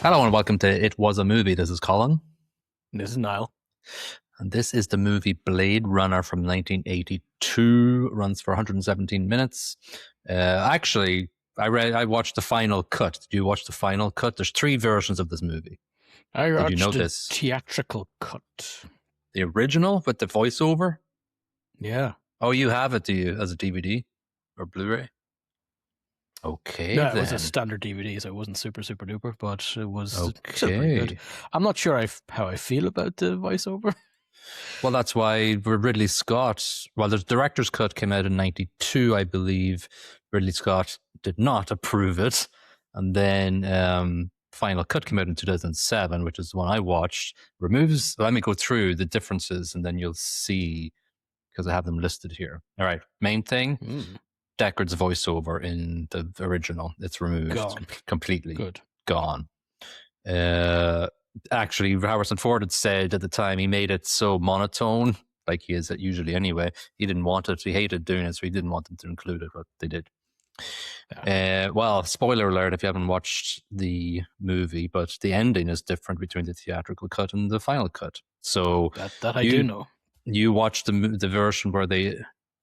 Hello and welcome to It Was a Movie. This is Colin. This is Niall. And this is the movie Blade Runner from 1982. Runs for 117 minutes. I watched the final cut. Did you watch the final cut? There's 3 versions of this movie. I Did watched you know the this? theatrical cut. The original with the voiceover? Yeah. Oh, you have it, do you, as a DVD or Blu-ray? Okay, No, it then. was a standard DVD, so it wasn't super duper, but it was still pretty Okay. good. I'm not sure how I feel about the voiceover. Well, that's why Ridley Scott, well, the director's cut came out in 92, I believe. Ridley Scott did not approve it. And then Final Cut came out in 2007, which is the one I watched. Let me go through the differences and then you'll see, because I have them listed here. All right, main thing, Deckard's voiceover in the original. It's removed. Gone. Completely. Good. Gone. Actually, Harrison Ford had said at the time he made it so monotone, like he is usually anyway. He didn't want it. He hated doing it, so he didn't want them to include it, but they did. Yeah. Well, spoiler alert if you haven't watched the movie, but the ending is different between the theatrical cut and the final cut. So That I do know. You watched the version where they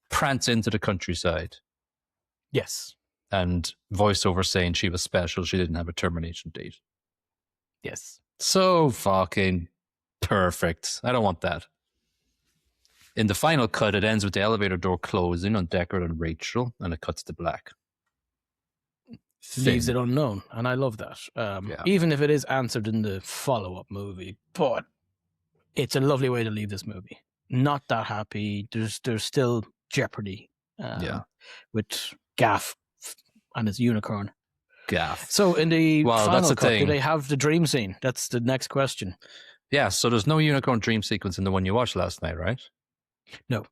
prance into the countryside. Yes. And voiceover saying she was special, she didn't have a termination date. Yes. So fucking perfect. I don't want that. In the final cut, it ends with the elevator door closing on Deckard and Rachel, and it cuts to black. Leaves it unknown, and I love that. Even if it is answered in the follow-up movie, but it's a lovely way to leave this movie. Not that happy. There's still jeopardy. With Gaff and his unicorn. Gaff. So in the final cut, thing. do they have the dream scene? That's the next question. Yeah, so there's no unicorn dream sequence in the one you watched last night, right? No.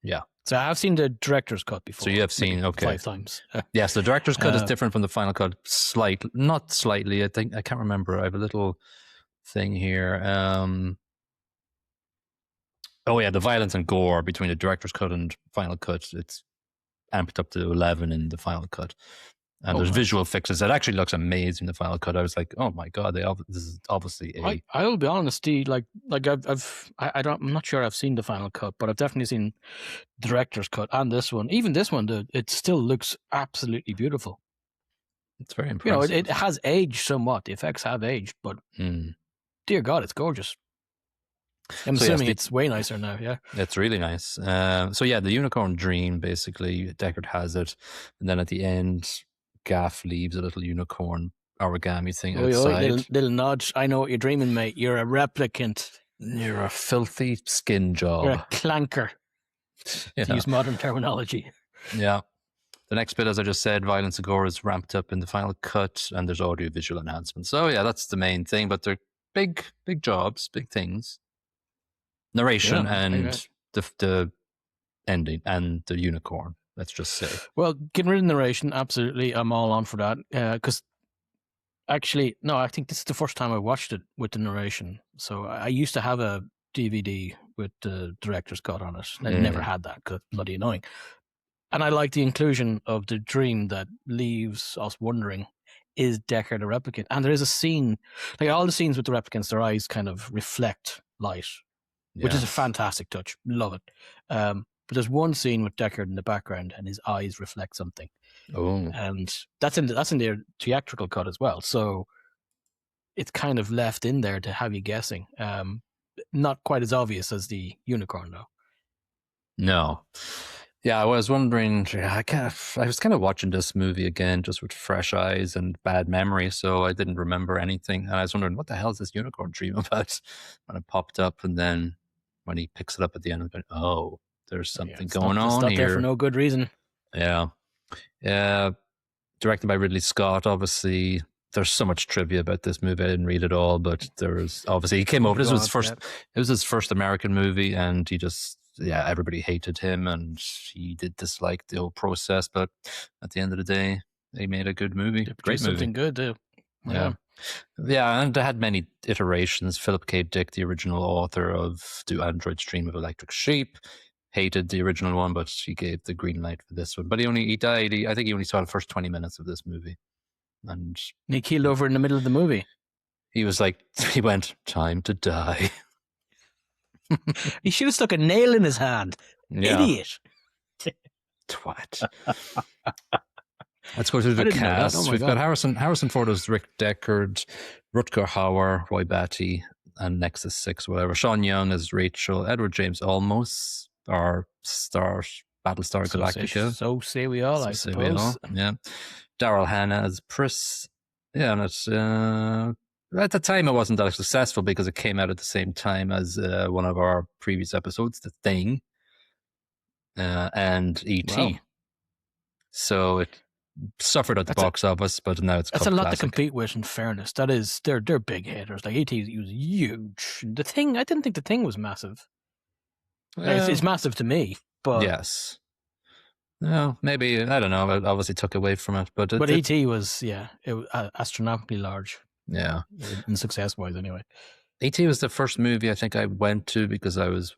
Yeah. So I have seen the director's cut before. So you have seen, okay. 5 times. Yes, the director's cut is different from the final cut. Not slightly. I can't remember. I have a little thing here. The violence and gore between the director's cut and final cut, it's amped up to 11 in the final cut. And there's visual fixes. It actually looks amazing, the final cut. I was like, oh my God, this is obviously I'll be honest, I'm not sure I've seen the final cut, but I've definitely seen the director's cut and this one. Even this one, it still looks absolutely beautiful. It's very impressive. It has aged somewhat. The effects have aged, but dear God, it's gorgeous. I'm assuming it's way nicer now, yeah. It's really nice. The unicorn dream, basically, Deckard has it. And then at the end, Gaff leaves a little unicorn origami thing outside. Little nudge. I know what you're dreaming, mate. You're a replicant. You're a filthy skin job. You're a clanker, to use modern terminology. Yeah. The next bit, as I just said, violence and gore is ramped up in the final cut, and there's audio-visual enhancements. So, yeah, that's the main thing. But they're big jobs, big things. Narration and the ending and the unicorn, let's just say. Well, getting rid of narration, absolutely. I'm all on for that. Because actually, no, I think this is the first time I watched it with the narration. So I used to have a DVD with the director's cut on it. I never had that because it's bloody annoying. And I like the inclusion of the dream that leaves us wondering, is Deckard a replicant? And there is a scene, like all the scenes with the replicants, their eyes kind of reflect light. Which is a fantastic touch. Love it. But there's one scene with Deckard in the background and his eyes reflect something. Oh. And that's in their theatrical cut as well. So it's kind of left in there to have you guessing. Not quite as obvious as the unicorn, though. No. Yeah, I was wondering, I was kind of watching this movie again just with fresh eyes and bad memory, so I didn't remember anything. And I was wondering, what the hell is this unicorn dream about? When it popped up, and then when he picks it up at the end, there's something going on here. It's not there for no good reason. Yeah. Directed by Ridley Scott, obviously. There's so much trivia about this movie. I didn't read it all, but there's obviously he came over. This was it was his first American movie, and he just everybody hated him, and he did dislike the whole process. But at the end of the day, they made a good movie. Great movie. Something good, too. Yeah. And they had many iterations. Philip K. Dick, the original author of Do Androids Dream of Electric Sheep, hated the original one, but he gave the green light for this one. But he died. I think he only saw the first 20 minutes of this movie. And he keeled over in the middle of the movie. He was like, he went, time to die. He should have stuck a nail in his hand. Yeah. Idiot. Twat. Let's go through I the didn't know that. cast. Oh my We've God. got Harrison Ford as Rick Deckard, Rutger Hauer, Roy Batty, and Nexus 6, whatever. Sean Young as Rachel, Edward James Olmos, our star, Battlestar Galactica. So say we all, I say we all, suppose. yeah. Daryl Hannah as Pris. Yeah, and it's at the time it wasn't that successful because it came out at the same time as one of our previous episodes, The Thing, and E.T. Wow. So it suffered at the box office, but now it's that's a cult lot classic. to compete with. In fairness, that is, they're big hitters. Like E.T. was huge. The Thing, I didn't think The Thing was massive. It's massive to me, but yes. No, maybe, I don't know. It obviously took away from it, but E.T. was it was astronomically large. Yeah, in success wise, anyway. E.T. was the first movie I think I went to because I was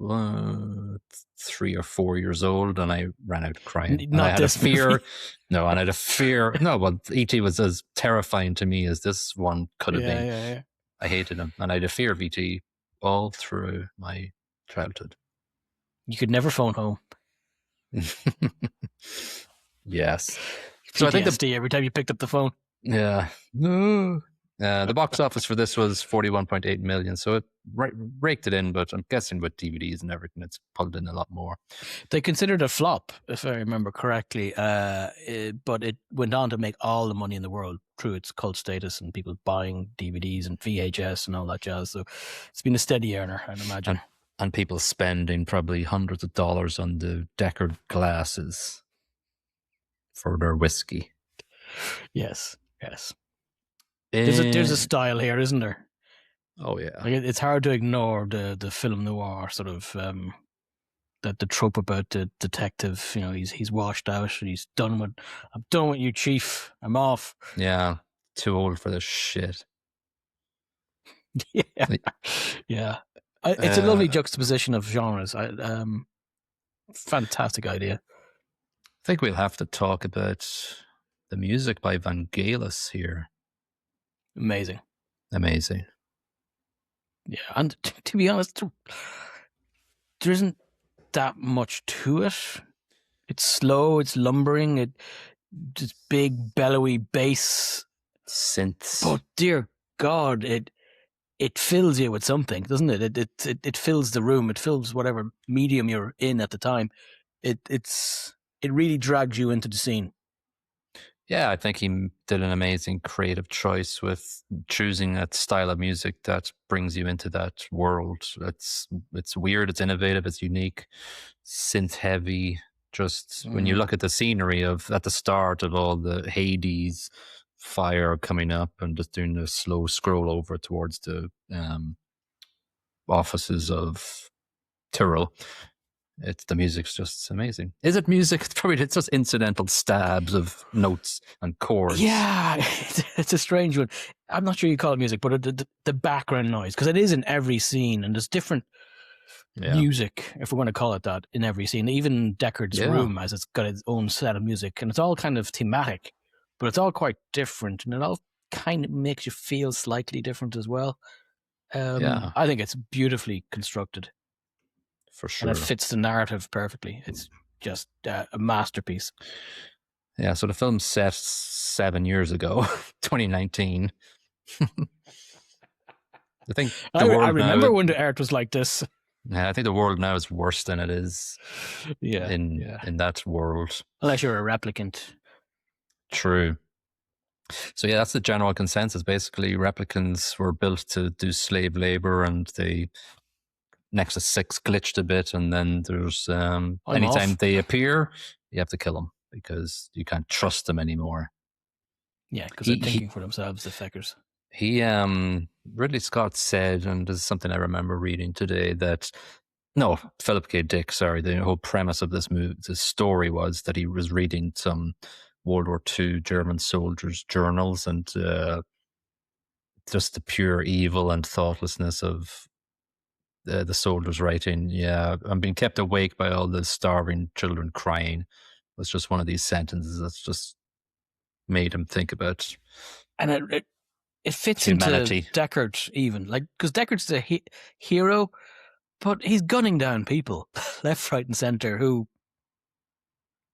3 or 4 years old and I ran out crying. Not I had this a fear. movie. No, and I had a fear. No, but E.T. was as terrifying to me as this one could have been. Yeah. I hated him, and I had a fear of E.T. all through my childhood. You could never phone home. Yes. So I think every time you picked up the phone. Yeah. The box office for this was 41.8 million, so it raked it in, but I'm guessing with DVDs and everything, it's pulled in a lot more. They considered a flop, if I remember correctly, but it went on to make all the money in the world through its cult status and people buying DVDs and VHS and all that jazz. So it's been a steady earner, I'd imagine. And people spending probably hundreds of dollars on the Deckard glasses for their whiskey. Yes. There's a style here, isn't there? Oh yeah. Like it's hard to ignore the film noir sort of the trope about the detective. You know, he's washed out. He's done with. I'm done with you, Chief. I'm off. Yeah, too old for this shit. Yeah. It's a lovely juxtaposition of genres. Fantastic idea. I think we'll have to talk about the music by Vangelis here. Amazing. Yeah, and to be honest, there isn't that much to it. It's slow, it's lumbering, it's big, bellowy bass synths. But dear God, it fills you with something, doesn't it? It fills the room. It fills whatever medium you're in at the time. It really drags you into the scene. Yeah, I think he did an amazing creative choice with choosing that style of music that brings you into that world. It's weird, it's innovative, it's unique, synth heavy. Just when you look at the scenery at the start of all the Hades fire coming up and just doing the slow scroll over towards the offices of Tyrrell. The music's just amazing. Is it music? It's just incidental stabs of notes and chords. Yeah, it's a strange one. I'm not sure you call it music, but the background noise, because it is in every scene, and there's different music, if we're going to call it that, in every scene. Even Deckard's room has its got its own set of music, and it's all kind of thematic, but it's all quite different, and it all kind of makes you feel slightly different as well. I think it's beautifully constructed. For sure. And it fits the narrative perfectly. It's just a masterpiece. Yeah, so the film's set 7 years ago, 2019. I remember when the art was like this. Yeah, I think the world now is worse than it is in that world. Unless you're a replicant. True. So yeah, that's the general consensus. Basically, replicants were built to do slave labor, and they Nexus 6 glitched a bit, and then there's anytime they appear, you have to kill them because you can't trust them anymore. Yeah, because they're thinking for themselves, the feckers. Ridley Scott said, and this is something I remember reading today, Philip K. Dick, sorry, the whole premise of this movie, the story was that he was reading some World War II German soldiers' journals, and just the pure evil and thoughtlessness of the soldiers writing, I'm being kept awake by all the starving children crying. Was just one of these sentences that's just made him think about. And it fits humanity. into Deckard even, like, because Deckard's the hero, but he's gunning down people left, right, and center who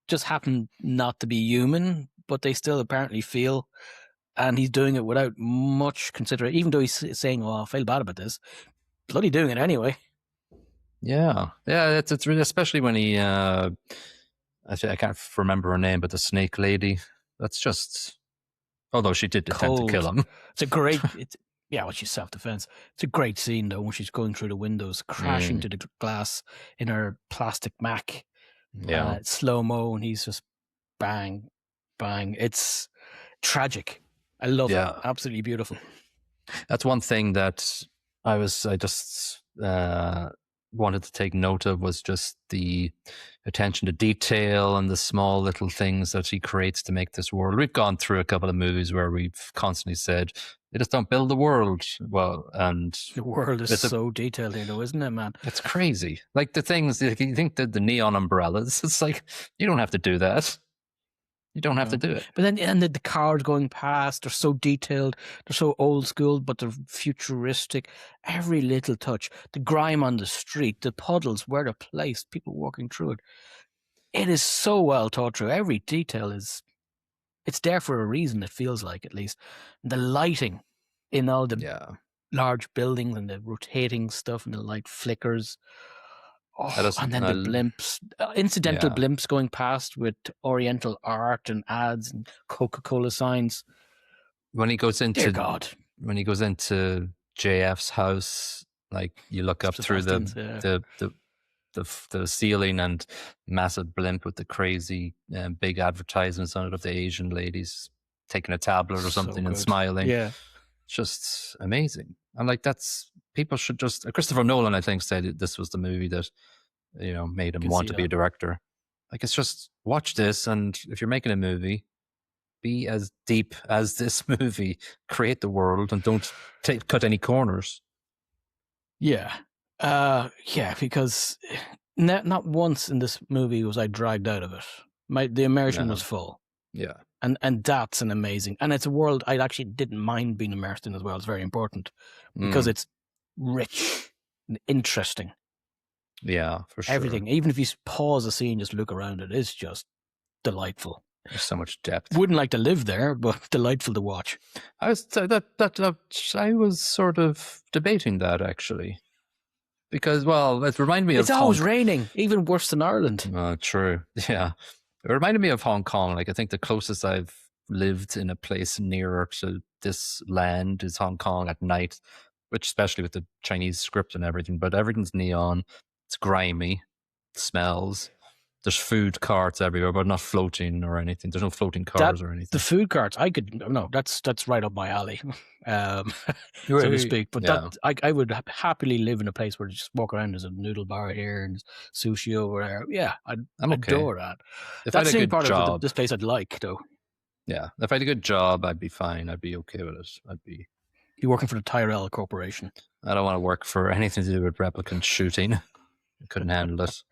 just happen not to be human, but they still apparently feel, and he's doing it without much consideration. Even though he's saying, "Oh, I feel bad about this," bloody doing it anyway. Yeah, it's really, especially when he I can't remember her name, but the snake lady. That's just, although she did attempt to kill him. It's a great. Well, she's self-defense. It's a great scene though when she's going through the windows, crashing to the glass in her plastic Mac. Yeah, slow mo, and he's just bang, bang. It's tragic. I love it. Absolutely beautiful. That's one thing that I just wanted to take note of, was just the attention to detail and the small little things that he creates to make this world. We've gone through a couple of movies where we've constantly said, they just don't build the world well, and the world is so detailed here, though, isn't it, man? It's crazy. Like the things, you think that the neon umbrellas, it's like, you don't have to do that. You don't have to do it. But then, and the cars going past, they're so detailed, they're so old school, but they're futuristic. Every little touch, the grime on the street, the puddles, where they're placed, people walking through it. It is so well thought through. Every detail it's there for a reason, it feels like, at least. The lighting in all the large buildings and the rotating stuff and the light flickers. And then the blimps, incidental blimps going past with Oriental art and ads and Coca-Cola signs. When he goes into, dear God, when he goes into JF's house, like you look up through the ceiling, and massive blimp with the crazy big advertisements on it of the Asian ladies taking a tablet or something and smiling. Yeah, it's just amazing. I'm like, people should just. Christopher Nolan, I think, said this was the movie that, made him want to be a director. Like, it's just, watch this, and if you're making a movie, be as deep as this movie. Create the world and don't cut any corners. Yeah, because not once in this movie was I dragged out of it. The immersion was full. Yeah. And that's an amazing, and it's a world I actually didn't mind being immersed in as well. It's very important because it's rich and interesting. Yeah, for sure. Everything, even if you pause a scene, just look around it, is just delightful. There's so much depth. Wouldn't like to live there, but delightful to watch. I was sort of debating that, actually, because, well, it reminded me of. It's always raining, even worse than Ireland. True. Yeah. It reminded me of Hong Kong. Like, I think the closest I've lived in a place nearer to this land is Hong Kong at night, which, especially with the Chinese script and everything, but everything's neon. It's grimy. It smells. There's food carts everywhere, but not floating or anything. There's no floating cars or anything. The food carts, that's right up my alley, so to speak. But I would happily live in a place where you just walk around. There's a noodle bar here and sushi over there. Yeah, I'd adore that. That's the part of this place I'd like, though. Yeah, if I had a good job, I'd be fine. I'd be okay with it. You're working for the Tyrell Corporation. I don't want to work for anything to do with replicant shooting. I couldn't handle it.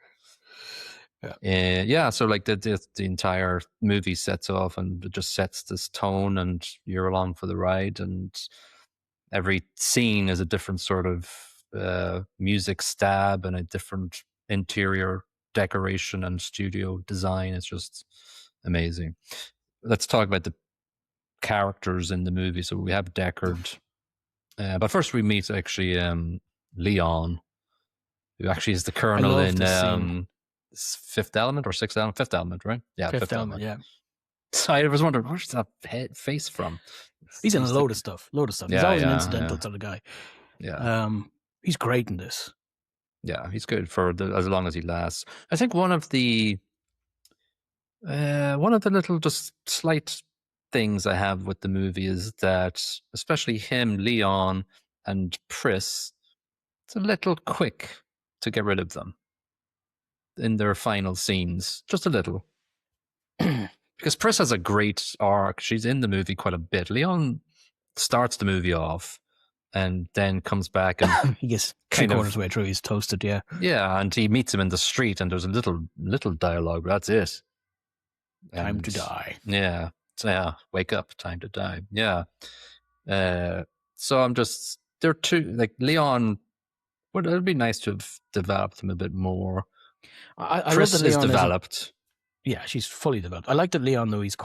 So like the entire movie sets off, and it just sets this tone, and you're along for the ride, and every scene is a different sort of music stab and a different interior decoration and studio design. It's just amazing. Let's talk about the characters in the movie. So we have Deckard, but first we meet actually Leon, who actually is the colonel in Fifth Element or Sixth Element? Fifth Element, right? Yeah, Fifth Element. Yeah. So I was wondering, where's that face from? He's in a load of stuff. He's always an incidental sort of guy. Yeah. He's great in this. Yeah, he's good for as long as he lasts. I think one of the little just slight things I have with the movie is that, especially him, Leon, and Pris, it's a little quick to get rid of them in their final scenes, just a little. Because Pris has a great arc. She's in the movie quite a bit. Leon starts the movie off and then comes back and he gets three-quarters way through. He's toasted, yeah. Yeah, and he meets him in the street and there's a little dialogue. That's it. Time to die. Yeah. So, wake up, time to die. Yeah. So I'm just they're two like Leon. But it'd be nice to have developed him a bit more. I love Chris that is Leon developed. Yeah, she's fully developed. I like that Leon, though, he's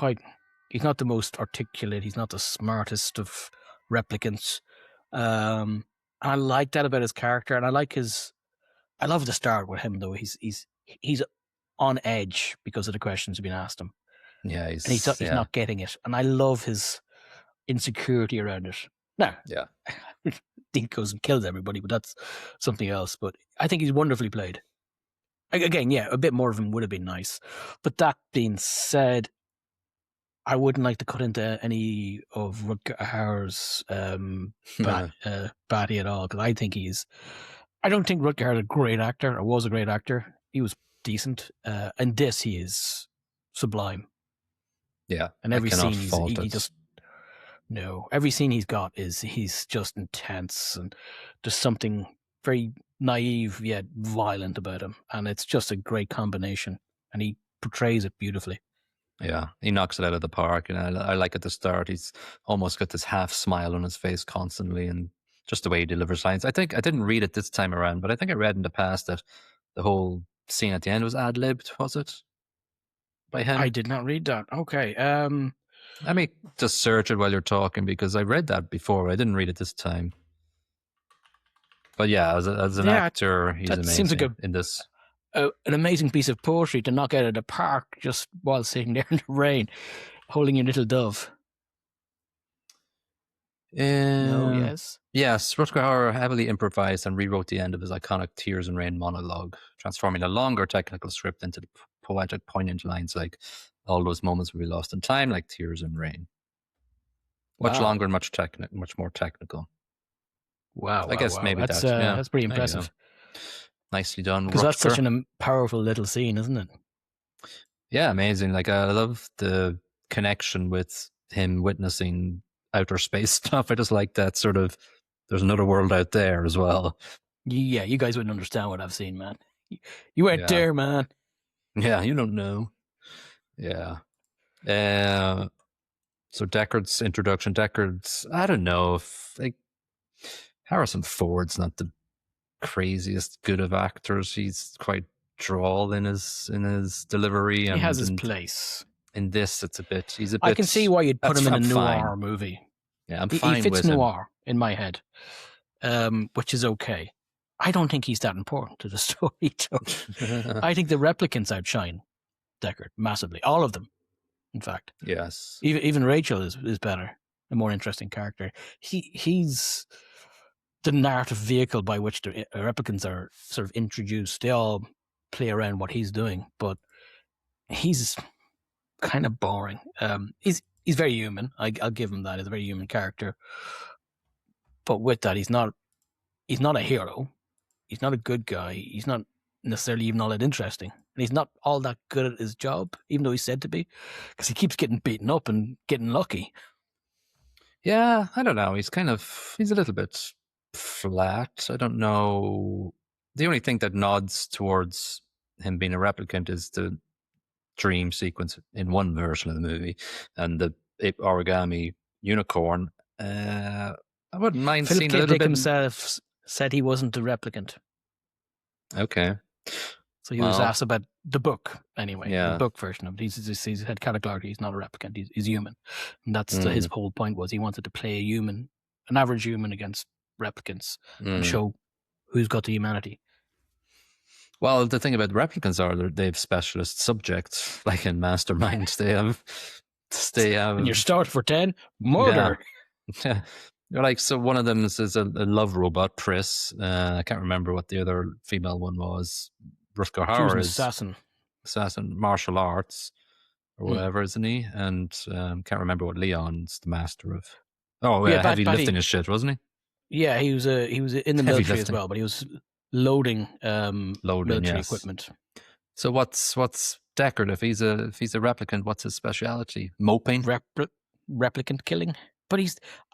not the most articulate, he's not the smartest of replicants. I like that about his character, and I love the start with him, though. He's on edge because of the questions being asked him. Yeah, and he's not getting it. And I love his insecurity around it. Now, yeah, Dean goes and kills everybody, but that's something else. But I think he's wonderfully played. Again, yeah, a bit more of him would have been nice. But that being said, I wouldn't like to cut into any of Rutger Hauer's batty at all, because I don't think Rutger Hauer is a great actor, or was a great actor. He was decent. And this, he is sublime. Yeah. And every scene every scene he's got he's just intense, and there's something very naive yet violent about him, and it's just a great combination, and he portrays it beautifully. Yeah, he knocks it out of the park, and I like at the start he's almost got this half smile on his face constantly, and just the way he delivers lines. I think I didn't read it this time around, but I think I read in the past that the whole scene at the end was ad-libbed, was it? By him? I did not read that. Okay. Let me just search it while you're talking, because I read that before. I didn't read it this time. But yeah, as an actor, he's amazing. Seems like in this. An amazing piece of poetry to knock out of the park just while sitting there in the rain, holding your little dove. Yes, Rutger Hauer heavily improvised and rewrote the end of his iconic Tears and Rain monologue, transforming a longer technical script into the poetic, poignant lines like all those moments will be lost in time, like Tears and Rain. Much longer and much more technical. Wow. I guess maybe that's pretty impressive. Nicely done. Because that's such a powerful little scene, isn't it? Yeah, amazing. Like, I love the connection with him witnessing outer space stuff. I just like that sort of, there's another world out there as well. Yeah, you guys wouldn't understand what I've seen, man. You weren't there, man. Yeah, you don't know. Yeah. So Deckard's introduction. Deckard's, I don't know if, like, Harrison Ford's not the craziest good of actors. He's quite droll in his delivery. And he has his place. In this, it's a bit. He's a bit. I can see why you'd put him in a noir movie. Yeah, I'm fine with him. He fits noir in my head, which is okay. I don't think he's that important to the story, though. I think the replicants outshine Deckard massively. All of them, in fact. Yes. Even Rachel is better, a more interesting character. He's the narrative vehicle by which the replicants are sort of introduced. They all play around what he's doing, but he's kind of boring. He's very human. I'll give him that. He's a very human character. But with that, he's not a hero. He's not a good guy. He's not necessarily even all that interesting. And he's not all that good at his job, even though he's said to be, because he keeps getting beaten up and getting lucky. Yeah, I don't know. He's a little bit flat. I don't know. The only thing that nods towards him being a replicant is the dream sequence in one version of the movie and the origami unicorn. I wouldn't mind seeing a little bit. Philip K. Dick himself said he wasn't a replicant. Okay. So he was asked about the book anyway. Yeah. The book version of it. He's had categorically he's not a replicant. He's human. And that's his whole point was he wanted to play an average human against replicants and show who's got the humanity. Well, the thing about replicants are they have specialist subjects, like in Mastermind. They have. And you're started for 10 murder. Yeah. They're like, so one of them is a love robot, Pris. I can't remember what the other female one was. Rutger Hauer is assassin, martial arts or whatever, isn't he? And can't remember what Leon's the master of. Oh, yeah, heavy lifting his shit, wasn't he? Yeah, he was in the military as well, but he was loading military equipment. So what's Deckard? If he's a replicant, what's his speciality? Moping? Replicant killing. But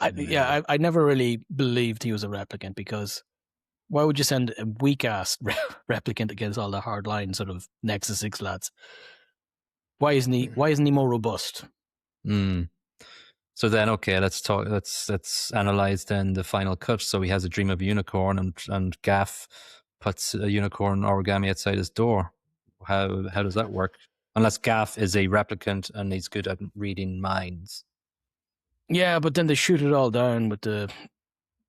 I never really believed he was a replicant, because why would you send a weak-ass replicant against all the hardline sort of Nexus 6 lads? Why isn't he more robust? So then, okay, let's analyze then the final cut. So he has a dream of a unicorn, and Gaff puts a unicorn origami outside his door. How does that work? Unless Gaff is a replicant and he's good at reading minds. Yeah, but then they shoot it all down with the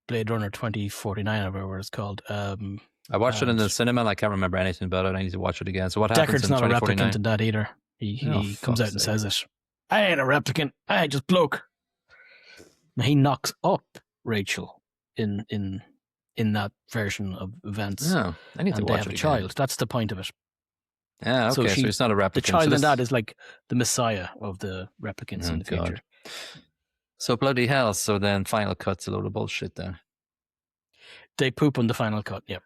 Blade Runner 2049 or whatever it's called. I watched it in the cinema and I can't remember anything about it. I need to watch it again. So what happens Deckard's in not a 2049? replicant in that either. He comes out and fuck's says it. I ain't a replicant. I just bloke. And he knocks up Rachel in that version of events. Oh, I need to and they watch have it a again. child. That's the point of it. Yeah, okay, so he's not a replicant. The child so in that is like the messiah of the replicants in the future. God. So bloody hell. So then final cut's a load of bullshit then. They poop on the final cut, yep.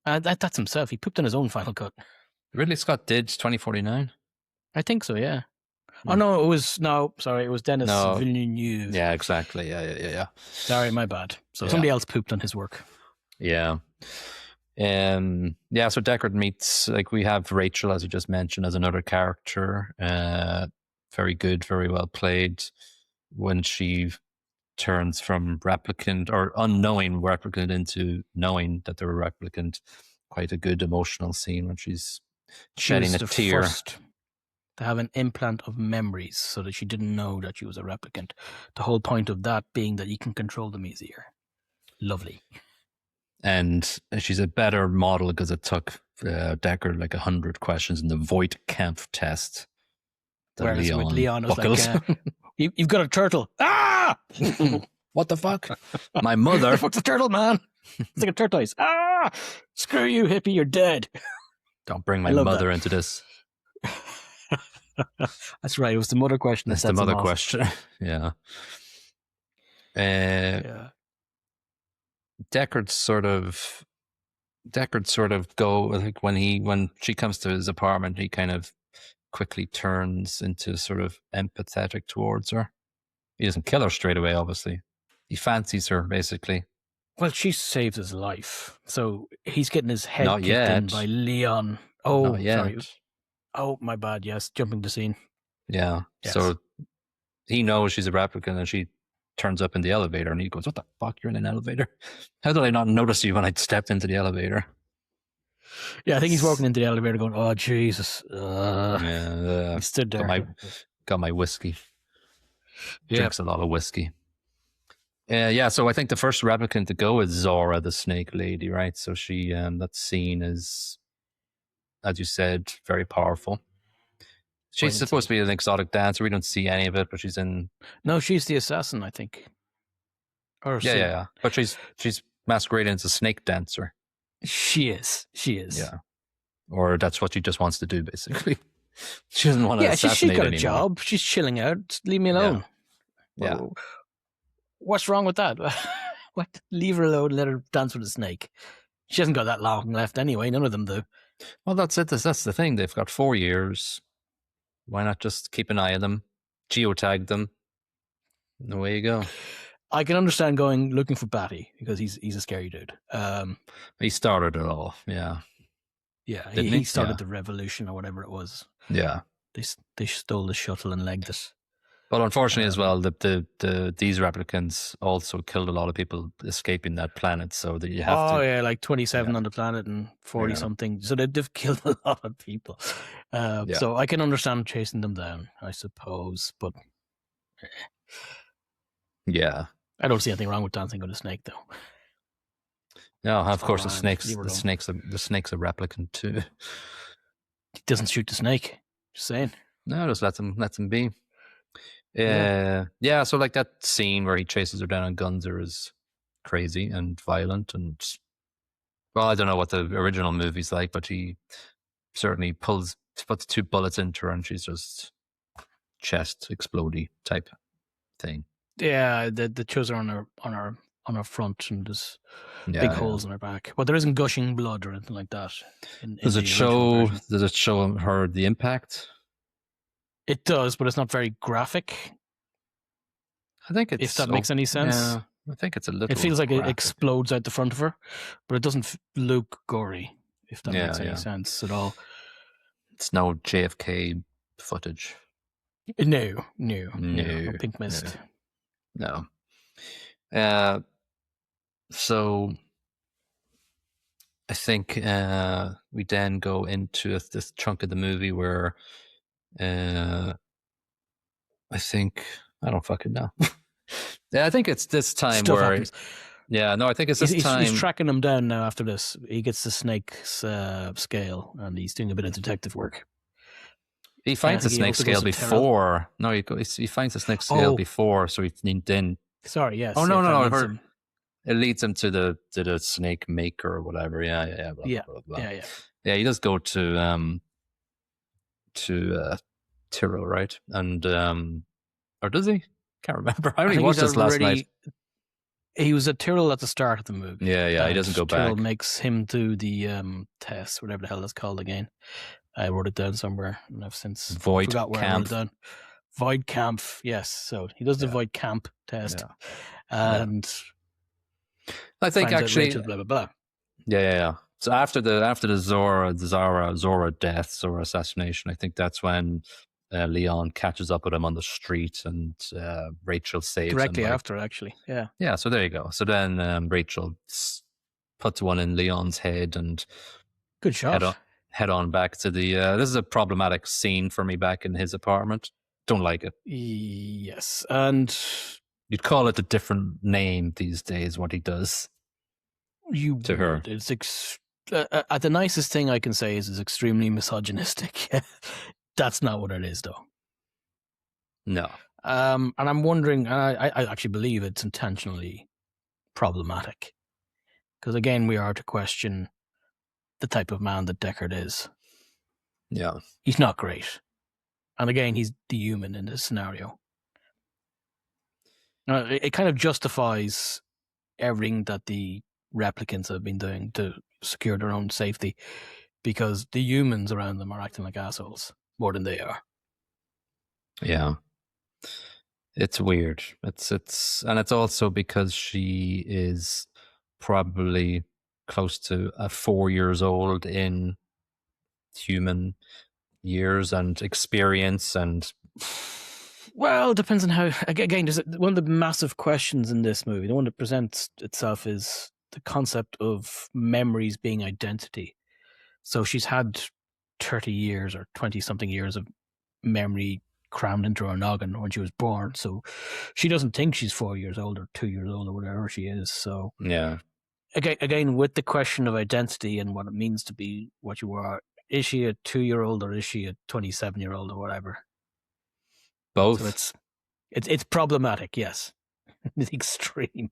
That's himself. He pooped on his own final cut. Ridley Scott did 2049? I think so, yeah. Oh, no, it was Dennis Villeneuve. Yeah, exactly. Yeah. Sorry, my bad. So somebody else pooped on his work. Yeah. So Deckard meets, like, we have Rachel, as you just mentioned, as another character. Very good, very well played. When she turns from replicant or unknowing replicant into knowing that they're a replicant, quite a good emotional scene when she's shedding a tear. First to have an implant of memories so that she didn't know that she was a replicant. The whole point of that being that you can control them easier. Lovely. And she's a better model because it took Deckard like 100 questions in the Voight Kempf test. Whereas with Leon, it was like, you've got a turtle. Ah! What the fuck? My mother. The fuck's a turtle, man? It's like a tortoise. Ah! Screw you, hippie, you're dead. Don't bring my mother into this. That's right. It was the mother question. That's the mother question. Yeah. Deckard sort of go like when she comes to his apartment, he kind of quickly turns into sort of empathetic towards her. He doesn't kill her straight away, obviously. He fancies her, basically. Well, she saved his life, so he's getting his head Not kicked yet. in by Leon. Oh, Not yet. sorry. Oh, my bad. Yes, jumping the scene. Yeah. Yes. So he knows she's a replicant, and she turns up in the elevator, and he goes, "What the fuck? You're in an elevator? How did I not notice you when I stepped into the elevator?" Yeah, I think he's walking into the elevator going, "Oh, Jesus." He stood there. Got my whiskey. Drinks a lot of whiskey. So I think the first replicant to go is Zora, the snake lady, right? So she, that scene is, as you said, very powerful. She's supposed to be an exotic dancer. We don't see any of it, but she's in... No, she's the assassin, I think. Yeah. But she's masquerading as a snake dancer. She is. Yeah. Or that's what she just wants to do, basically. She doesn't want to assassinate she's got anymore. a job. She's chilling out. Leave me alone. Yeah. Well, what's wrong with that? What? Leave her alone. Let her dance with a snake. She hasn't got that long left anyway. None of them do. Well, that's it. That's the thing. They've got 4 years. Why not just keep an eye on them, geotag them, and away you go. I can understand going looking for Batty because he's a scary dude. He started it all. Yeah. Yeah, he started the revolution or whatever it was. Yeah. They stole the shuttle and legged it. But unfortunately as well, these replicants also killed a lot of people escaping that planet, so that you have to... Oh, yeah, like 27 on the planet and 40-something. So they've killed a lot of people. So I can understand chasing them down, I suppose, but... Yeah. I don't see anything wrong with dancing with a snake, though. No, of course, the snake's a replicant too. He doesn't shoot the snake. Just saying. No, just let them be. So like that scene where he chases her down on Gunzer is crazy and violent, and well, I don't know what the original movie's like, but he certainly puts 2 bullets into her and she's just chest explodey type thing. Yeah, they chose her on her front, and there's big holes in her back. But there isn't gushing blood or anything like that. Does it show her the impact? It does, but it's not very graphic. I think it's... If that makes any sense. Yeah, I think it's a little... It feels like graphic. It explodes out the front of her, but it doesn't look gory, if that makes any sense at all. It's no JFK footage. No. Pink mist. No. So I think we then go into this chunk of the movie where I think I don't fucking know. Yeah, I think it's this time Stuff where happens. I think it's this time. He's tracking him down now after this. He gets the snake's scale, and he's doing a bit of detective work. He finds the snake scale before. No, he finds the snake scale before, so he then. Sorry, yes. Oh no! It leads him to the snake maker or whatever. Yeah. Blah, blah, blah. Yeah. He does go to Tyrrell, right? And or does he? Can't remember. I only watched this last night. He was at Tyrrell at the start of the movie. Yeah. He doesn't go back. Tyrrell makes him do the test, whatever the hell that's called again. I wrote it down somewhere, and I've since forgot where I wrote it down. Void camp, yes. So he does the void camp test, and I think actually, Rachel, blah blah blah. Yeah. So after the Zora death, Zora assassination, I think that's when Leon catches up with him on the street, and Rachel saves him. Directly after, actually, yeah. Yeah, so there you go. So then Rachel puts one in Leon's head, and good shot. Head on back to the. This is a problematic scene for me back in his apartment. Don't like it. Yes, and you'd call it a different name these days. What he does to her, it's the nicest thing I can say is extremely misogynistic. That's not what it is, though. No. And I'm wondering, and I actually believe it's intentionally problematic, because again, we are to question the type of man that Deckard is. Yeah. He's not great. And again, he's the human in this scenario. It kind of justifies everything that the replicants have been doing to secure their own safety, because the humans around them are acting like assholes more than they are. Yeah. It's weird. It's also because she is probably close to 4 years old in human years and experience, and well, it depends on how. Again, there's one of the massive questions in this movie. The one that presents itself is the concept of memories being identity. So she's had 30 years or 20 something years of memory crammed into her noggin when she was born. So she doesn't think she's 4 years old or 2 years old or whatever she is. So yeah. Again, with the question of identity and what it means to be what you are, is she a 2-year-old or is she a 27-year-old or whatever? Both. So it's problematic, yes. The extreme.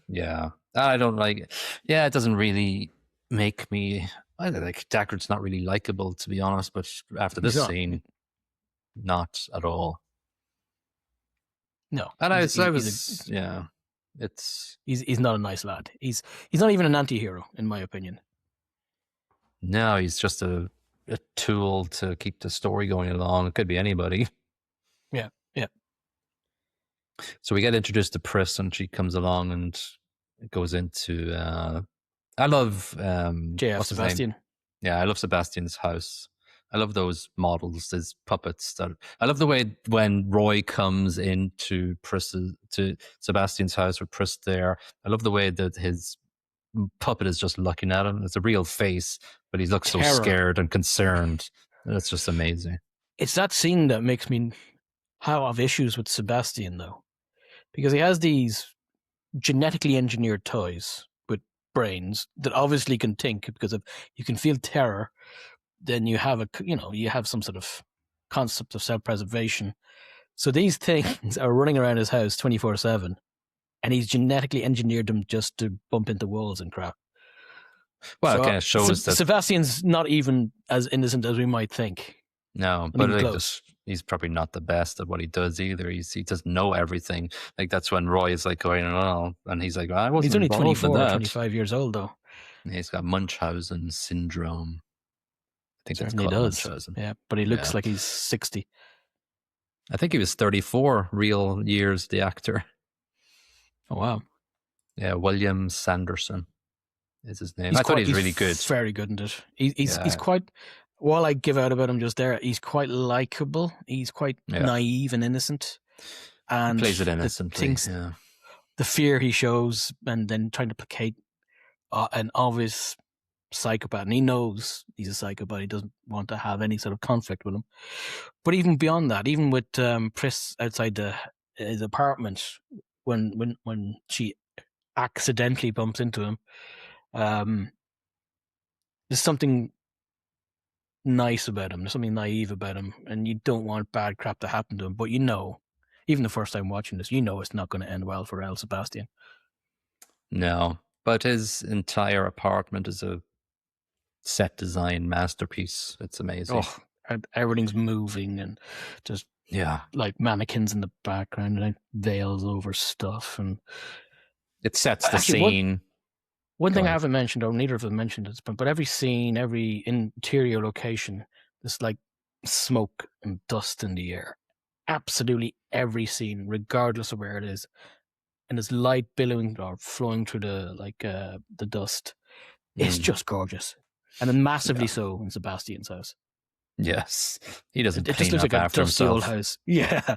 Yeah. I don't like it. Yeah, it doesn't really make me. I like Deckard's not really likable, to be honest, but after this scene, not at all. No. And he's not a nice lad. He's not even an anti-hero, in my opinion. No, he's just a tool to keep the story going along. It could be anybody. Yeah. So we get introduced to Pris, and she comes along and goes into. I love J.F. Sebastian. Yeah, I love Sebastian's house. I love those models, those puppets. I love the way when Roy comes into to Sebastian's house with Pris there. I love the way that his puppet is just looking at him. It's a real face, but he looks so scared and concerned. That's just amazing. It's that scene that makes me have issues with Sebastian, though, because he has these genetically engineered toys with brains that obviously can think, because if you can feel terror, then you have some sort of concept of self-preservation. So these things are running around his house 24/7, and he's genetically engineered them just to bump into walls and crap. Well, so it kind of shows that Sebastian's not even as innocent as we might think. No, but he's probably not the best at what he does either. He doesn't know everything. Like, that's when Roy is like going, oh, and he's like, I wasn't. He's only 24 or 25 years old, though. And he's got Munchausen syndrome. I think certainly that's called does. Munchausen. Yeah, but he looks like he's 60. I think he was 34 real years, the actor. Oh, wow. Yeah, William Sanderson is his name. I thought he's really good. Very good in it. He's quite, while I give out about him just there, he's quite likable. He's quite naive and innocent. and plays it the innocently. things, Yeah. the fear he shows, and then trying to placate an obvious psychopath, and he knows he's a psychopath. He doesn't want to have any sort of conflict with him. But even beyond that, even with Pris outside his apartment, when she accidentally bumps into him, there's something nice about him. There's something naive about him, and you don't want bad crap to happen to him. But even the first time watching this, it's not going to end well for El Sebastian. No, but his entire apartment is a set design masterpiece. It's amazing. Oh, and everything's moving, and just like mannequins in the background, and like veils over stuff, and it sets the scene. One thing I haven't mentioned, or neither of them mentioned it, but every scene, every interior location, there's like smoke and dust in the air. Absolutely every scene, regardless of where it is, and there's light billowing or flowing through the dust. It's just gorgeous, and then massively so in Sebastian's house. Yes, he doesn't. It just looks like a dusty himself. old house. Yeah,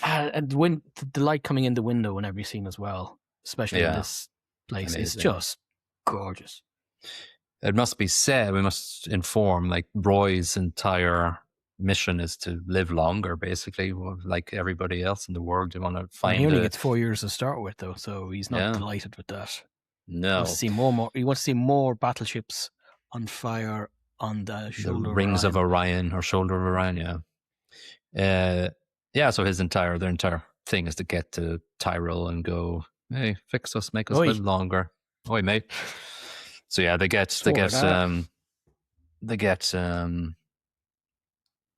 and when the light coming in the window in every scene as well, especially in this place, is just gorgeous. It must be said, we must inform, like, Roy's entire mission is to live longer, basically, like everybody else in the world. You want to find. He only gets 4 years to start with, though, so he's not delighted with that. No, he wants to see more. He wants to see more battleships on fire on the shoulder. The rings of Orion or shoulder of Orion. So their entire thing is to get to Tyrell and go, hey, fix us, make us live longer. Oi, mate. So they get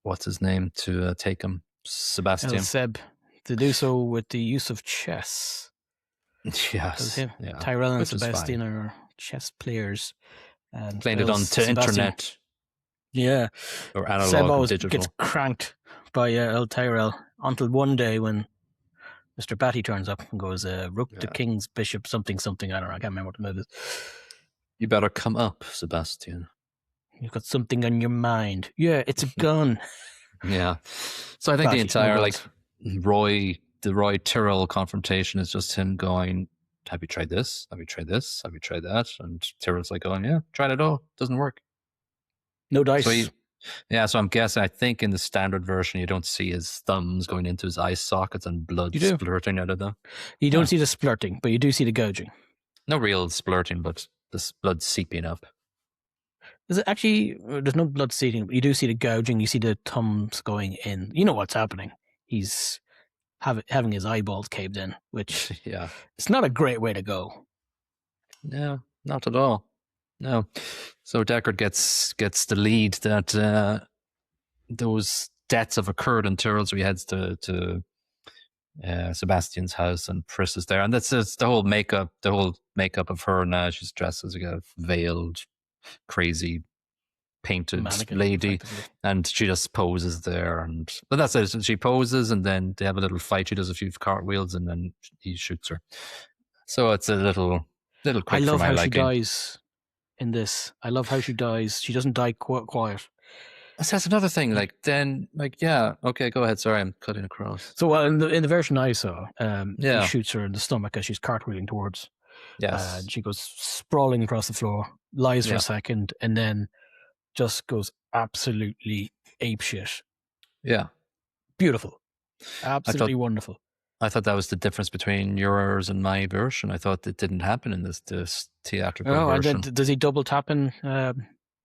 what's his name to take him, Sebastian. Seb, to do so with the use of chess. Yes, Tyrell and Sebastian are chess players, and playing it on internet. Yeah, or analog. Seb always digital. Gets cranked by El Tyrell until one day when Mr. Batty turns up and goes, rook to king's bishop, something. I don't know. I can't remember what the move is. You better come up, Sebastian. You've got something on your mind. Yeah, it's a gun. Yeah. So I think the entire, the Roy Tyrrell confrontation is just him going, have you tried this? Have you tried this? Have you tried that? And Tyrrell's like going, yeah, tried it all. Doesn't work. No dice. So I'm guessing, I think in the standard version, you don't see his thumbs going into his eye sockets and blood splurting out of them. You don't see the splurting, but you do see the gouging. No real splurting, but this blood seeping up. Is it actually, there's no blood seeping, but you do see the gouging, you see the thumbs going in. You know what's happening. He's having his eyeballs caved in, which it's not a great way to go. No, not at all. No. So Deckard gets the lead that those deaths have occurred in Tyrrell, so he heads to Sebastian's house, and Pris is there, and that's the whole makeup of her now. She's dressed as a veiled, crazy, painted mannequin, lady, and she just poses there, but that's it. She poses, and then they have a little fight. She does a few cartwheels, and then he shoots her. So it's a little quick. I love how liking. She dies in this. I love how she dies. She doesn't die quiet. That's another thing. Okay, go ahead. Sorry, I'm cutting across. So in the version I saw, he shoots her in the stomach as she's cartwheeling towards. Yes. And she goes sprawling across the floor, lies for a second, and then just goes absolutely apeshit. Yeah. Beautiful. Absolutely wonderful. I thought that was the difference between yours and my version. I thought it didn't happen in this theatrical version. And then does he double tap in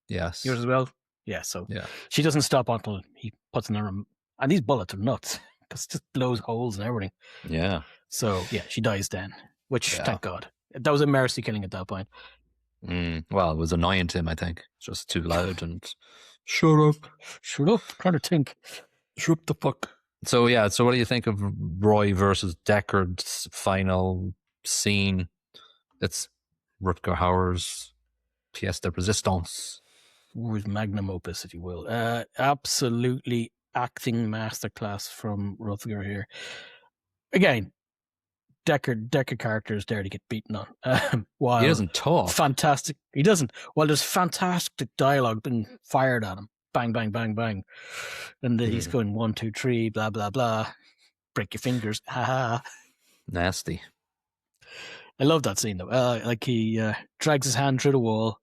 yes. yours as well? Yeah, so she doesn't stop until he puts in her. And these bullets are nuts because it just blows holes and everything. Yeah. So, she dies then, which, thank God. That was a mercy killing at that point. Well, it was annoying to him, I think. It's just too loud and shut up. Trying to think. Shut the fuck. So what do you think of Roy versus Deckard's final scene? It's Rutger Hauer's pièce de résistance. His magnum opus, if you will. Absolutely acting masterclass from Rutger here. Again, Deckard character is there to get beaten on. While he doesn't talk. Fantastic. He doesn't. Well, there's fantastic dialogue being fired at him. Bang, bang, bang, bang. And he's going 1, 2, 3, blah, blah, blah. break your fingers. Ha ha. Nasty. I love that scene though. Like he drags his hand through the wall,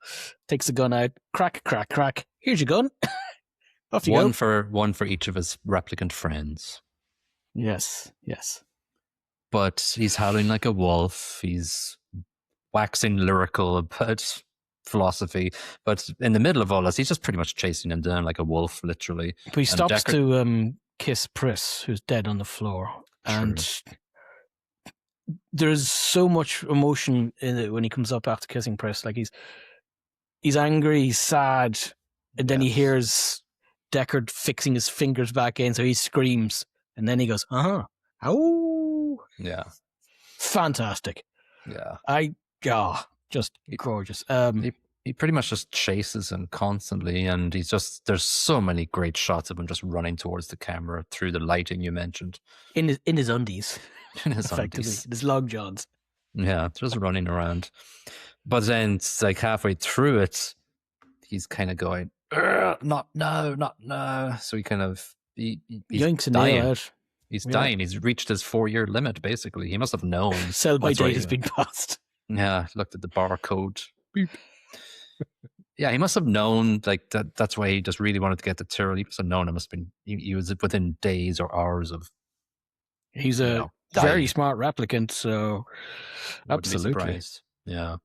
takes the gun out, crack, crack, crack. Here's your gun. Off you go. One for each of his replicant friends. Yes, yes. But he's howling like a wolf. He's waxing lyrical about philosophy. But in the middle of all this, he's just pretty much chasing him down like a wolf, literally. But he stops to kiss Pris, who's dead on the floor. True. And there's so much emotion in it when he comes up after kissing Pris. Like he's angry, he's sad, and then he hears Deckard fixing his fingers back in, so he screams, and then he goes, oh, yeah, fantastic. Yeah, just gorgeous. He pretty much just chases him constantly, and there's so many great shots of him just running towards the camera through the lighting you mentioned. In his undies. In his effectively, undies. his long johns. Yeah, just running around. But then it's like halfway through it, he's kind of going, not no. So he kind of he's yanks dying. Out. He's dying. He's reached his 4-year limit, basically. He must have known. Sell by date has been passed. Yeah, looked at the barcode. Beep. Yeah, he must have known, like, that's why he just really wanted to get the Tyrrell. He must have known it must have been, he was within days or hours of. He's a very smart replicant, so absolutely. Yeah.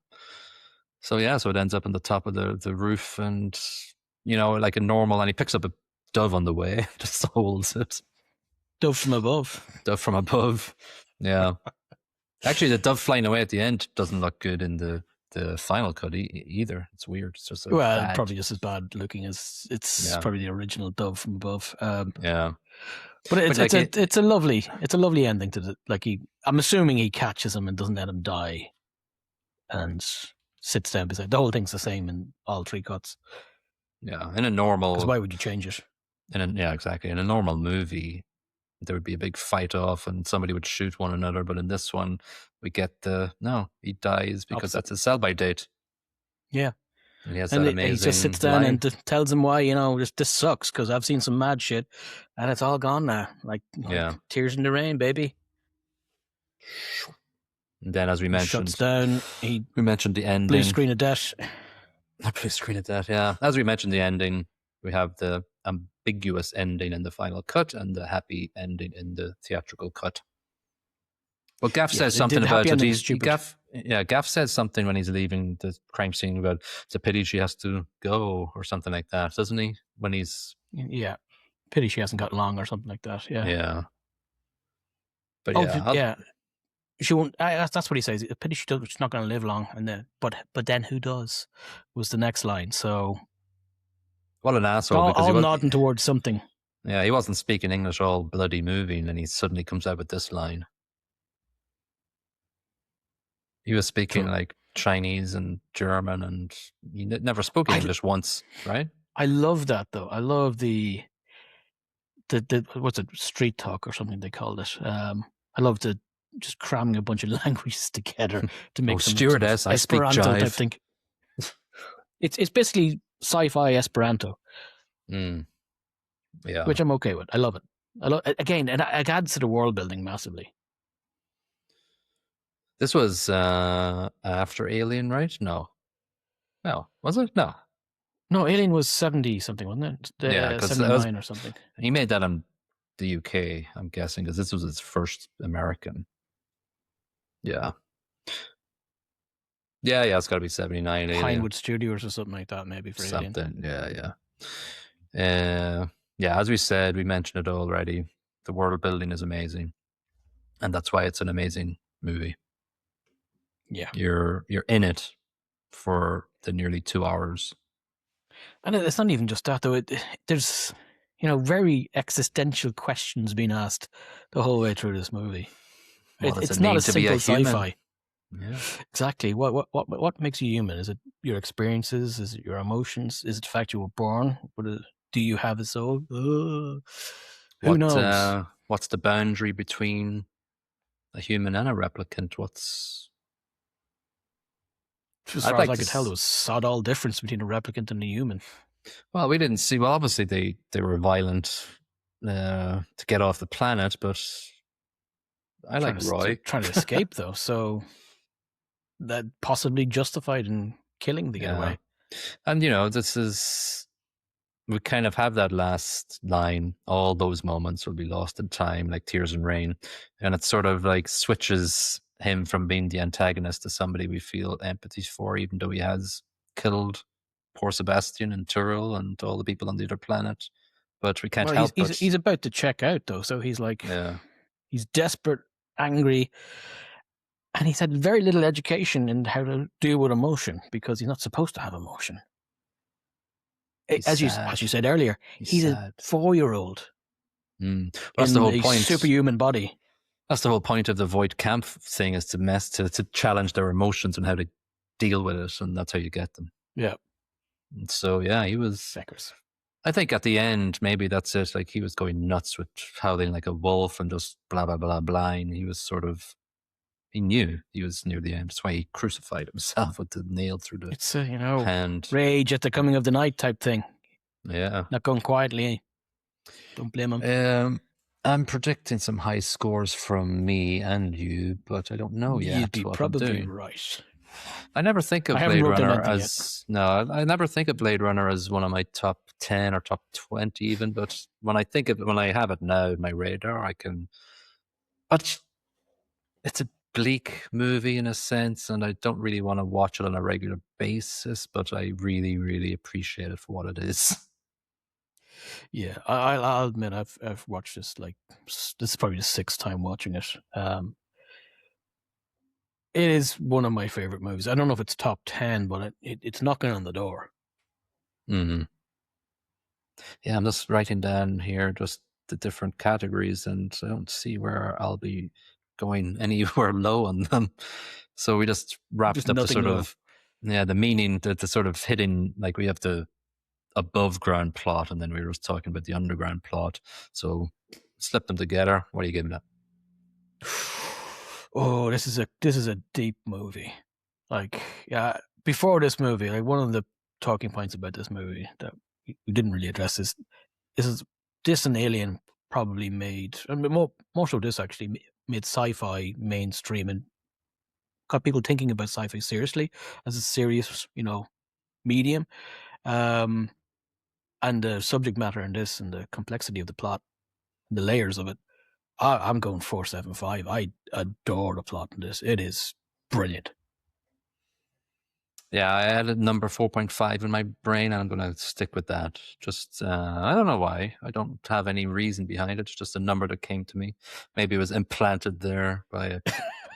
So it ends up on the top of the roof, and, like a normal, and he picks up a dove on the way, just holds it. Dove from above. Dove from above. Yeah. Actually, the dove flying away at the end doesn't look good in the final cut either. It's weird. It's just probably just as bad looking as it's probably the original dove from above. Yeah. But it's a lovely ending to I'm assuming he catches him and doesn't let him die, and sits down beside. The whole thing's the same in all 3 cuts. Yeah, in a normal. Because why would you change it? Exactly. In a normal movie, there would be a big fight off and somebody would shoot one another. But in this one, we get he dies because that's his sell by date. Yeah. And he has that amazing he just sits down line. and tells him why, this sucks because I've seen some mad shit and it's all gone now. Like tears in the rain, baby. And then, as we mentioned, shuts down. We mentioned the ending. Blue screen of death. Blue screen of death, yeah. As we mentioned the ending, we have the ambiguous ending in the final cut and the happy ending in the theatrical cut. But Gaff says something about it. Gaff says something when he's leaving the crime scene about it's a pity she has to go or something like that, doesn't he? When he's pity she hasn't got long or something like that. Yeah. But she won't. That's what he says. A pity she's not going to live long, and then but then who does? Was the next line. So what an asshole! All nodding towards something. Yeah, he wasn't speaking English all bloody movie, and then he suddenly comes out with this line. He was speaking like Chinese and German, and he never spoke English once, right? I love that though. I love the what's it, street talk or something they called it. I love just cramming a bunch of languages together to make some stewardess. I speak jive. I think it's basically sci-fi Esperanto. Yeah, which I'm okay with. I love it. Again, and it adds to the world building massively. This was after Alien, right? No, was it? No, Alien was 70 something, wasn't it? 79 or something. He made that in the UK, I'm guessing, because this was his first American. Yeah, it's got to be 79. Pinewood Studios or something like that, maybe for something. Alien. Yeah. As we said, we mentioned it already. The world building is amazing, and that's why it's an amazing movie. Yeah, you're in it for the nearly 2 hours, and it's not even just that though. There's very existential questions being asked the whole way through this movie. It's not a simple sci-fi. Yeah, exactly. What makes you human? Is it your experiences? Is it your emotions? Is it the fact you were born? Do you have a soul? Who knows? What's the boundary between a human and a replicant? As far as I could tell, there was sod all difference between a replicant and a human. Well, we didn't see. Well, obviously they were violent to get off the planet, but I like Roy. Trying to escape, though. So that possibly justified in killing the getaway. And, we kind of have that last line, all those moments will be lost in time, like tears and rain. And it sort of like switches him from being the antagonist to somebody we feel empathy for, even though he has killed poor Sebastian and Tyrrell and all the people on the other planet. But we can't help but... He's about to check out, though. So he's like, yeah. He's desperate, angry, and he's had very little education in how to deal with emotion because he's not supposed to have emotion. As you said earlier, he's a 4-year-old That's the whole in a point. superhuman body. That's the whole point of the Void Camp thing, is to challenge their emotions and how to deal with it, and that's how you get them. Yeah. And so yeah, he was. Feckers. I think at the end, maybe that's it. Like, he was going nuts with howling like a wolf and just blah blah blah blah. And he was sort of. He knew he was near the end. That's why he crucified himself with the nail through the It's a, hand. Rage at the coming of the night type thing. Yeah. Not going quietly. Don't blame him. I'm predicting some high scores from me and you, but I don't know yet. You'd be what probably I'm doing. right. I never think of Blade Runner as I never think of Blade Runner as one of my top 10 or top 20 even. But when I have it now in my radar, I can. But it's a bleak movie in a sense, and I don't really want to watch it on a regular basis. But I really, really appreciate it for what it is. Yeah, I'll admit I've watched this this is probably the 6th time watching it. It is one of my favorite movies. I don't know if it's top 10, but it's knocking on the door. Mm-hmm. Yeah, I'm just writing down here just the different categories, and I don't see where I'll be going anywhere low on them. So we just wrapped up the sort of the meaning, the sort of hitting, like we have the above ground plot, and then we were just talking about the underground plot. So slip them together. What are you giving it? Oh, this is a deep movie. Like, yeah, before this movie, like one of the talking points about this movie that we didn't really address is this and Alien probably made, and more so this actually made sci-fi mainstream and got people thinking about sci-fi seriously as a serious, medium. And the subject matter in this and the complexity of the plot, the layers of it. I'm going 4.75. I adore the plot in this. It is brilliant. Yeah, I had a number 4.5 in my brain, and I'm going to stick with that. Just, I don't know why. I don't have any reason behind it. It's just a number that came to me. Maybe it was implanted there by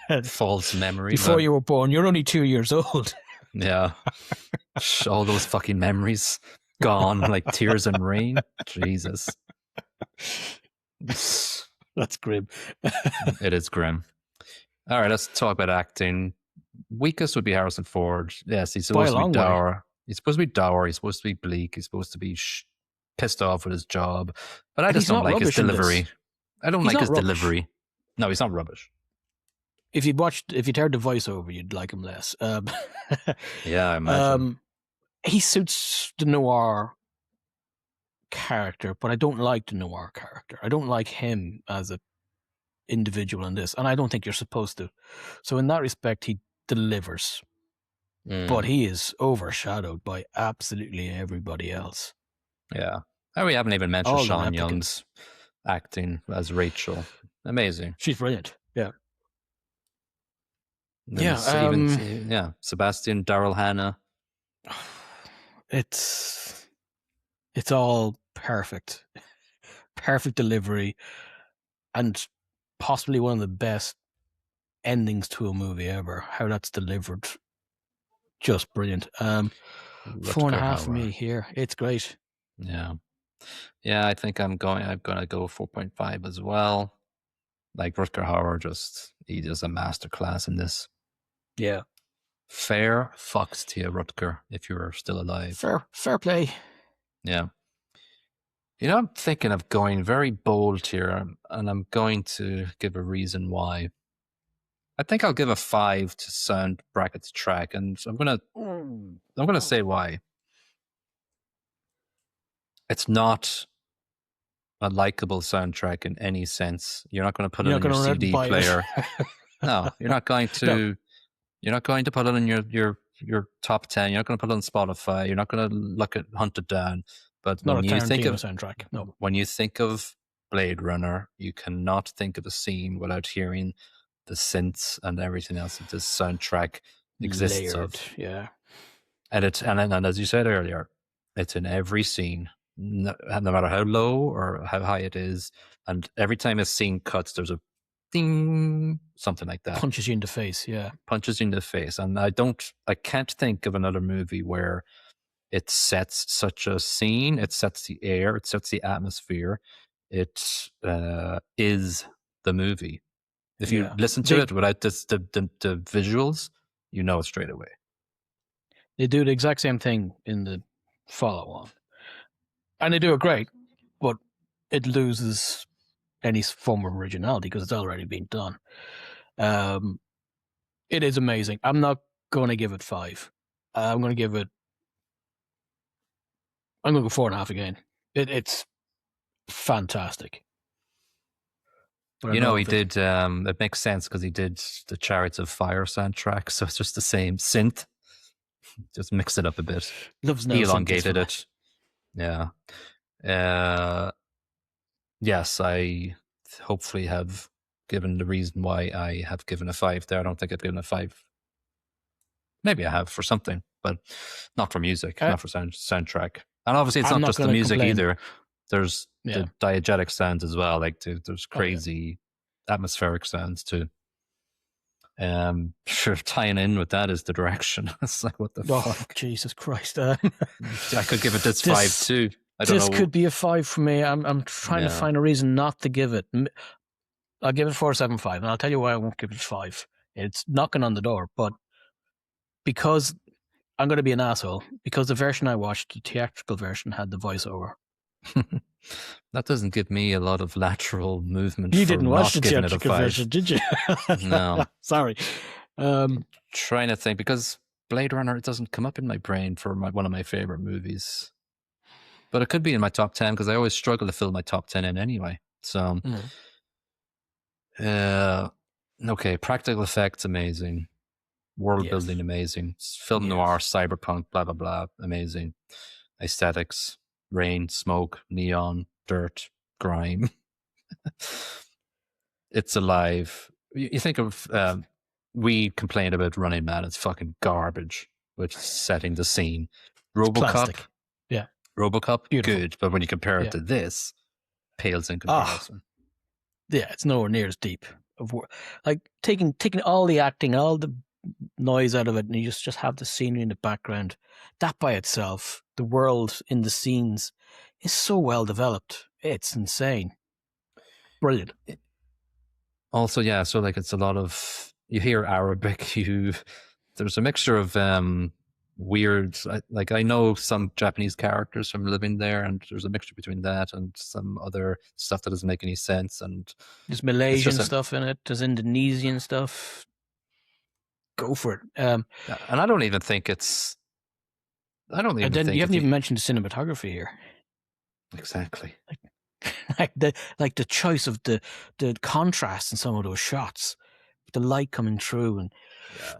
a false memory. Before you were born, you're only 2 years old. Yeah. All those fucking memories gone like tears and rain. Jesus. That's grim. It is grim. All right, let's talk about acting. Weakest would be Harrison Ford. Yes, he's supposed to be dour. He's supposed to be dour. He's supposed to be bleak. He's supposed to be pissed off with his job. But I just don't like his delivery. I don't like his delivery. No, he's not rubbish. If you'd heard the voiceover, you'd like him less. Yeah, I imagine. He suits the noir character, but I don't like the noir character. I don't like him as an individual in this, and I don't think you're supposed to. So in that respect, he delivers, but he is overshadowed by absolutely everybody else. Yeah, and we haven't even mentioned Sean Young's acting as Rachel. Amazing. She's brilliant. Yeah. Sebastian, Daryl Hannah. It's all perfect delivery, and possibly one of the best endings to a movie ever. How that's delivered, just brilliant. 4.5 for me here. It's great. Yeah, I think I'm gonna go 4.5 as well. Like Rutger Hauer, he does a masterclass in this. Yeah. Fair fucks to you, Rutger, if you're still alive. Fair play. Yeah. I'm thinking of going very bold here, and I'm going to give a reason why. I think I'll give a 5 to sound brackets track, and I'm gonna say why. It's not a likable soundtrack in any sense. You're not going to put You're it not on your going to CD buy player. it. No, you're not going No. to. You're not going to put it on your top 10. You're not going to put it on Spotify. You're not going to look at Hunt It Down. But Not a when you think Tarantino of soundtrack. No. when you think of Blade Runner, you cannot think of a scene without hearing the synths and everything else that this soundtrack exists Layered. of. Yeah. And as you said earlier, it's in every scene, no matter how low or how high it is. And every time a scene cuts, there's a ding, something like that. Punches you in the face. Yeah. Punches you in the face. And I can't think of another movie where it sets such a scene, it sets the air, it sets the atmosphere. It is the movie. If you listen to it without the visuals, you know it straight away. They do the exact same thing in the follow-on. And they do it great, but it loses any form of originality because it's already been done. It is amazing. I'm not going to give it 5. I'm going to go 4.5 again. It's fantastic. But he did, it makes sense because he did the Chariots of Fire soundtrack, so it's just the same synth. Just mix it up a bit. He elongated it. Yeah. Yes, I hopefully have given the reason why I have given a 5 there. I don't think I've given a 5. Maybe I have for something, but not for music, not for soundtrack. And obviously it's not just the music either. There's the diegetic sounds as well. Like there's crazy atmospheric sounds too. Sure, tying in with that is the direction. It's like, what the fuck? Jesus Christ! I could give it this 5 too. I don't know. This could be a 5 for me. I'm trying to find a reason not to give it. I'll give it 4.75, and I'll tell you why I won't give it 5. It's knocking on the door, but because I'm going to be an asshole, because the version I watched, the theatrical version, had the voiceover. That doesn't give me a lot of lateral movement. You didn't watch the theatrical version, did you? No. Sorry. Trying to think, because Blade Runner, it doesn't come up in my brain for one of my favorite movies. But it could be in my top 10 because I always struggle to fill my top 10 in anyway. So, okay, practical effects, amazing. World building, amazing. Film noir, cyberpunk, blah, blah, blah, amazing. Aesthetics, rain, smoke, neon, dirt, grime. It's alive. You think of, we complained about Running Man, it's fucking garbage, which is setting the scene. RoboCop, RoboCop, beautiful. Good, but when you compare it to this, pales in comparison. It's nowhere near as deep. Like taking all the acting, all the noise out of it, and you just have the scenery in the background. That by itself, the world in the scenes, is so well developed. It's insane. Brilliant. Also, so like it's a lot of, you hear Arabic, there's a mixture of weird, like I know some Japanese characters from living there, and there's a mixture between that and some other stuff that doesn't make any sense. And there's Malaysian stuff in it, there's Indonesian stuff. Go for it. And I don't even think it's, you haven't even mentioned the cinematography here. Exactly. Like the choice of the contrast in some of those shots, the light coming through and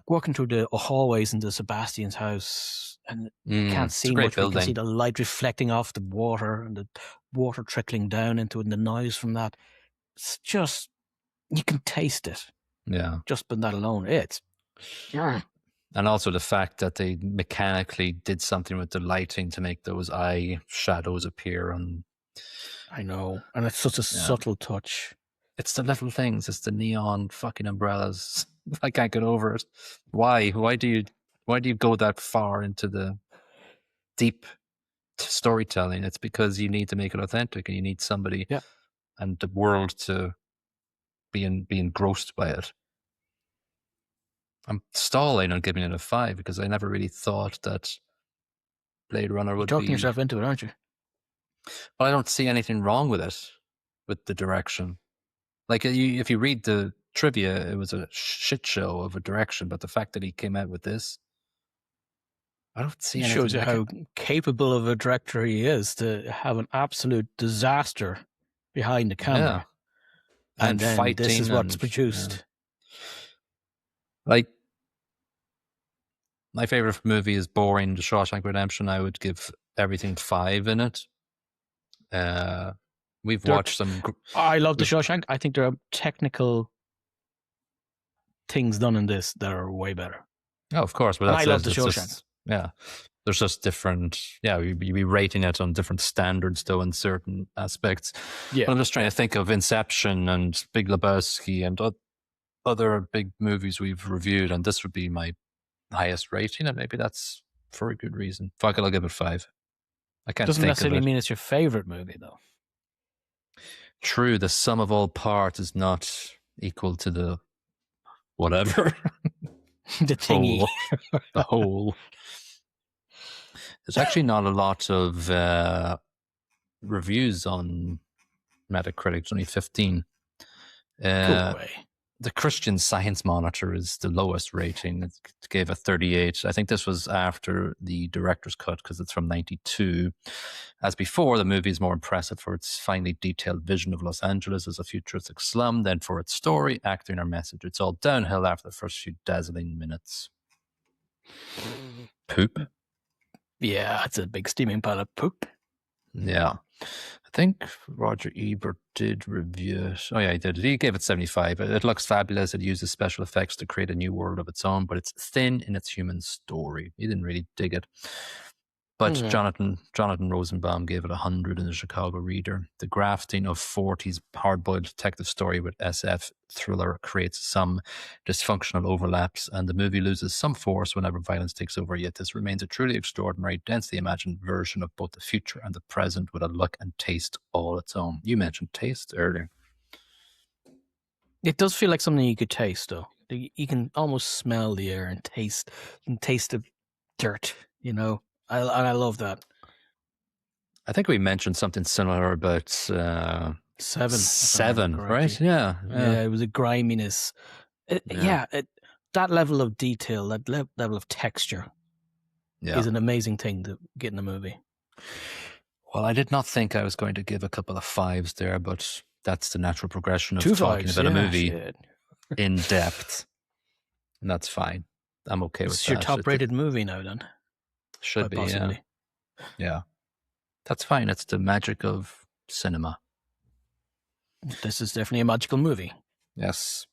walking through the hallways into Sebastian's house, and you can't see much, but you can see the light reflecting off the water and the water trickling down into it and the noise from that. It's just, you can taste it. Yeah. Just by that alone, it's... And also the fact that they mechanically did something with the lighting to make those eye shadows appear. I know. And it's such a subtle touch. It's the little things. It's the neon fucking umbrellas. I can't get over it. Why? Why do you go that far into the deep storytelling? It's because you need to make it authentic, and you need somebody and the world to be engrossed by it. I'm stalling on giving it a 5 because I never really thought that Blade Runner would be... You're talking yourself into it, aren't you? Well, I don't see anything wrong with it, with the direction. Like, if you read the trivia, it was a shit show of a direction, but the fact that he came out with this, I don't see anything. It shows you how capable of a director he is to have an absolute disaster behind the camera. Yeah. And then fighting. this is what's produced. Like, my favorite movie is boring, The Shawshank Redemption. I would give everything 5 in it. We've watched some. I love The Shawshank. I think there are technical things done in this that are way better. Oh, of course. But I love The Shawshank. There's just different. Yeah, you'd be rating it on different standards, though, in certain aspects. Yeah. But I'm just trying to think of Inception and Big Lebowski and other big movies we've reviewed, and this would be my highest rating, and maybe that's for a good reason. Fuck it, I'll give it 5. I can't. Doesn't think necessarily of it. mean it's your favorite movie, though. True, the sum of all parts is not equal to the whatever. The thingy. The whole. There's actually not a lot of reviews on Metacritic. It's only 15. Go away. The Christian Science Monitor is the lowest rating. It gave a 38. I think this was after the director's cut because it's from 92. As before, the movie is more impressive for its finely detailed vision of Los Angeles as a futuristic slum than for its story, acting, or message. It's all downhill after the first few dazzling minutes. Poop. Yeah, it's a big steaming pile of poop. Yeah. I think Roger Ebert did review it. Oh, yeah, he did. He gave it 75. It looks fabulous. It uses special effects to create a new world of its own, but it's thin in its human story. He didn't really dig it. But Jonathan Rosenbaum gave it 100 in the Chicago Reader. The grafting of 40s hard-boiled detective story with SF thriller creates some dysfunctional overlaps, and the movie loses some force whenever violence takes over, yet this remains a truly extraordinary, densely imagined version of both the future and the present with a look and taste all its own. You mentioned taste earlier. It does feel like something you could taste, though. You can almost smell the air and taste the dirt, you know? I love that. I think we mentioned something similar about Seven, right? Yeah. It was a griminess. That level of detail, that level of texture is an amazing thing to get in a movie. Well, I did not think I was going to give a couple of 5s there, but that's the natural progression of 2 talking 5s, about a movie in depth. And that's fine. I'm okay with that. It's your top-rated movie now, then. Should be, possibly. Yeah. That's fine. It's the magic of cinema. This is definitely a magical movie. Yes.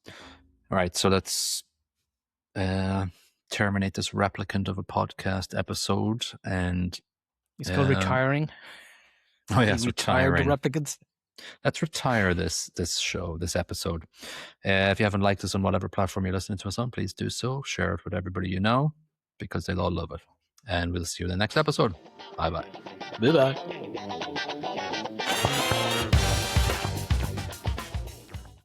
All right, so let's terminate this replicant of a podcast episode. And it's called Retiring. Oh, yes, Retiring. The replicants. Let's retire this show, this episode. If you haven't liked us on whatever platform you're listening to us on, please do so. Share it with everybody you know, because they'll all love it. And we'll see you in the next episode. Bye-bye. Bye-bye.